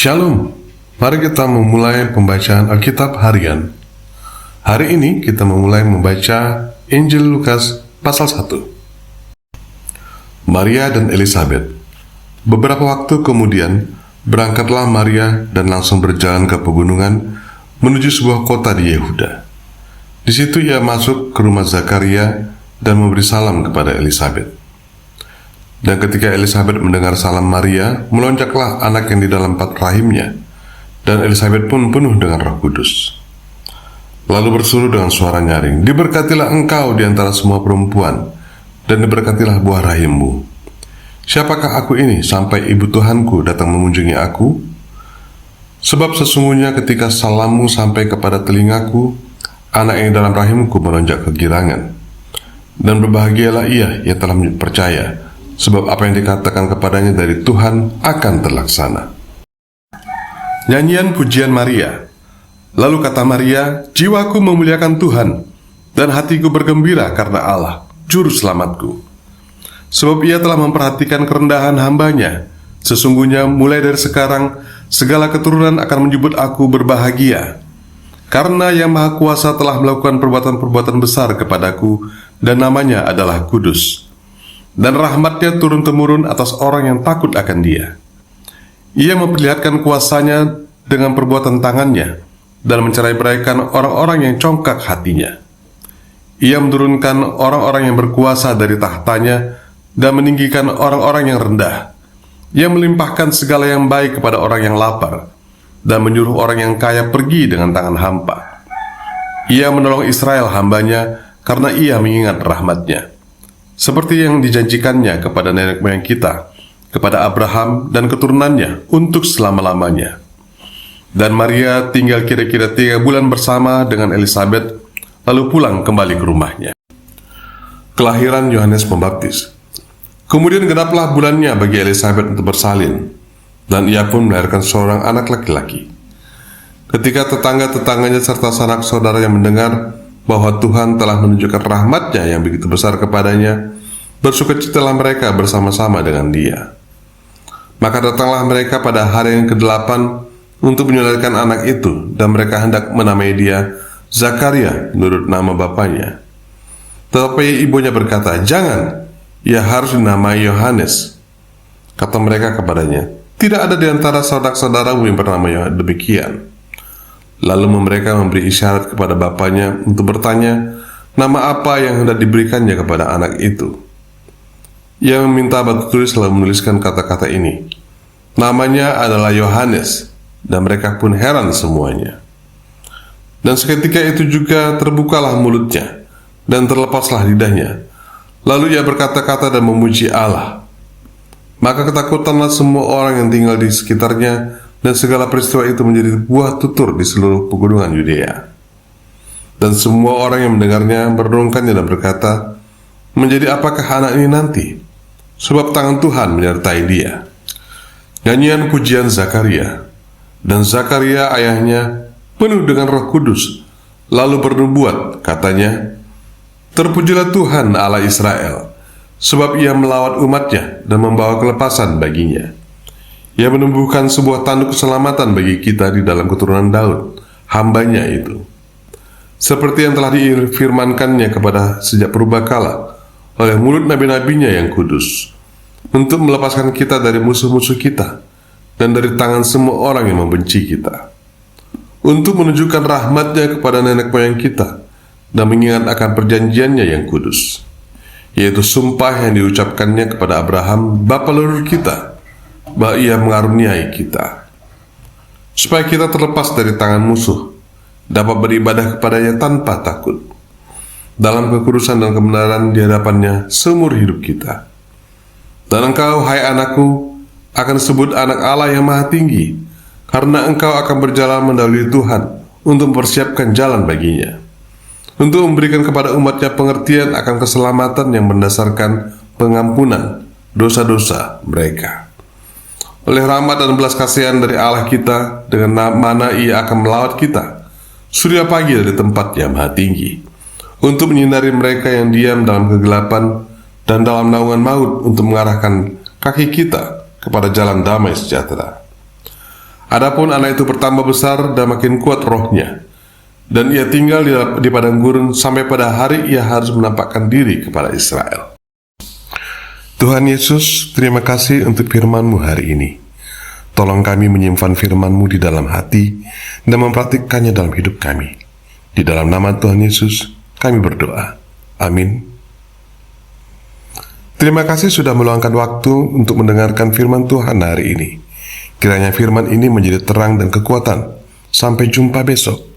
Shalom, mari kita memulai pembacaan Alkitab harian. Hari ini kita memulai membaca Injil Lukas pasal 1. Maria dan Elisabet. Beberapa waktu kemudian, berangkatlah Maria dan langsung berjalan ke pegunungan menuju sebuah kota di Yehuda. Di situ ia masuk ke rumah Zakaria dan memberi salam kepada Elisabet. Dan ketika Elisabet mendengar salam Maria, melonjaklah anak yang di dalam perut rahimnya, dan Elisabet pun penuh dengan Roh Kudus. Lalu berseru dengan suara nyaring, "Diberkatilah engkau di antara semua perempuan, dan diberkatilah buah rahimmu. Siapakah aku ini sampai ibu Tuhanku datang mengunjungi aku? Sebab sesungguhnya ketika salammu sampai kepada telingaku, anak yang dalam rahimku melonjak kegirangan. Dan berbahagialah ia yang telah percaya, sebab apa yang dikatakan kepadanya dari Tuhan akan terlaksana." Nyanyian pujian Maria. Lalu kata Maria, "Jiwaku memuliakan Tuhan, dan hatiku bergembira karena Allah, Juru Selamatku. Sebab ia telah memperhatikan kerendahan hambanya. Sesungguhnya mulai dari sekarang, segala keturunan akan menyebut aku berbahagia. Karena Yang Maha Kuasa telah melakukan perbuatan-perbuatan besar kepadaku, dan namanya adalah kudus. Dan rahmatnya turun-temurun atas orang yang takut akan Dia. Ia memperlihatkan kuasanya dengan perbuatan tangannya, dan mencerai-beraikan orang-orang yang congkak hatinya. Ia menurunkan orang-orang yang berkuasa dari tahtanya, dan meninggikan orang-orang yang rendah. Ia melimpahkan segala yang baik kepada orang yang lapar, dan menyuruh orang yang kaya pergi dengan tangan hampa. Ia menolong Israel hambanya, karena ia mengingat rahmatnya, seperti yang dijanjikannya kepada nenek moyang kita, kepada Abraham dan keturunannya untuk selama-lamanya." Dan Maria tinggal kira-kira 3 bulan bersama dengan Elisabet, lalu pulang kembali ke rumahnya. Kelahiran Yohanes Pembaptis. Kemudian genaplah bulannya bagi Elisabet untuk bersalin, dan ia pun melahirkan seorang anak laki-laki. Ketika tetangga-tetangganya serta sanak saudara yang mendengar bahwa Tuhan telah menunjukkan rahmat-Nya yang begitu besar kepadanya, bersukacitalah mereka bersama-sama dengan dia. Maka datanglah mereka pada hari yang ke-8 untuk menyulatkan anak itu, dan mereka hendak menamai dia Zakaria menurut nama bapaknya. Tetapi ibunya berkata, "Jangan, ia harus dinamai Yohanes." Kata mereka kepadanya, "Tidak ada di antara saudara-saudaramu yang bernama Yohanes demikian." Lalu mereka memberi isyarat kepada bapaknya untuk bertanya nama apa yang hendak diberikannya kepada anak itu. Ia meminta batu tulis lalu menuliskan kata-kata ini, "Namanya adalah Yohanes," dan mereka pun heran semuanya. Dan seketika itu juga terbukalah mulutnya, dan terlepaslah lidahnya. Lalu ia berkata-kata dan memuji Allah. Maka ketakutanlah semua orang yang tinggal di sekitarnya, dan segala peristiwa itu menjadi buah tutur di seluruh pegunungan Yudea. Dan semua orang yang mendengarnya merenungkannya dan berkata, "Menjadi apakah anak ini nanti? Sebab tangan Tuhan menyertai dia." Nyanyian pujian Zakaria. Dan Zakaria ayahnya penuh dengan Roh Kudus, lalu bernubuat, katanya, "Terpujilah Tuhan Allah Israel, sebab ia melawat umatnya dan membawa kelepasan baginya. Ia menumbuhkan sebuah tanduk keselamatan bagi kita di dalam keturunan Daud, hambanya itu. Seperti yang telah difirmankannya kepada sejak purbakala oleh mulut nabi-nabinya yang kudus, untuk melepaskan kita dari musuh-musuh kita dan dari tangan semua orang yang membenci kita, untuk menunjukkan rahmatnya kepada nenek moyang kita dan mengingat akan perjanjiannya yang kudus, yaitu sumpah yang diucapkannya kepada Abraham, bapa leluhur kita, bahwa ia mengaruniai kita, supaya kita terlepas dari tangan musuh, dapat beribadah kepadanya tanpa takut, dalam kekudusan dan kebenaran di hadapannya seumur hidup kita. Dan engkau, hai anakku, akan disebut anak Allah yang Maha Tinggi, karena engkau akan berjalan mendahului Tuhan untuk mempersiapkan jalan baginya, untuk memberikan kepada umatnya pengertian akan keselamatan yang berdasarkan pengampunan dosa-dosa mereka. Oleh rahmat dan belas kasihan dari Allah kita, dengan mana ia akan melawat kita surya pagi dari tempat yang Maha Tinggi, untuk menyinari mereka yang diam dalam kegelapan dan dalam naungan maut, untuk mengarahkan kaki kita kepada jalan damai sejahtera. Adapun anak itu bertambah besar dan makin kuat rohnya, dan ia tinggal di padang gurun sampai pada hari ia harus menampakkan diri kepada Israel. Tuhan Yesus, terima kasih untuk firman-Mu hari ini. Tolong kami menyimpan firman-Mu di dalam hati dan mempraktikkannya dalam hidup kami. Di dalam nama Tuhan Yesus, kami berdoa. Amin. Terima kasih sudah meluangkan waktu untuk mendengarkan firman Tuhan hari ini. Kiranya firman ini menjadi terang dan kekuatan. Sampai jumpa besok.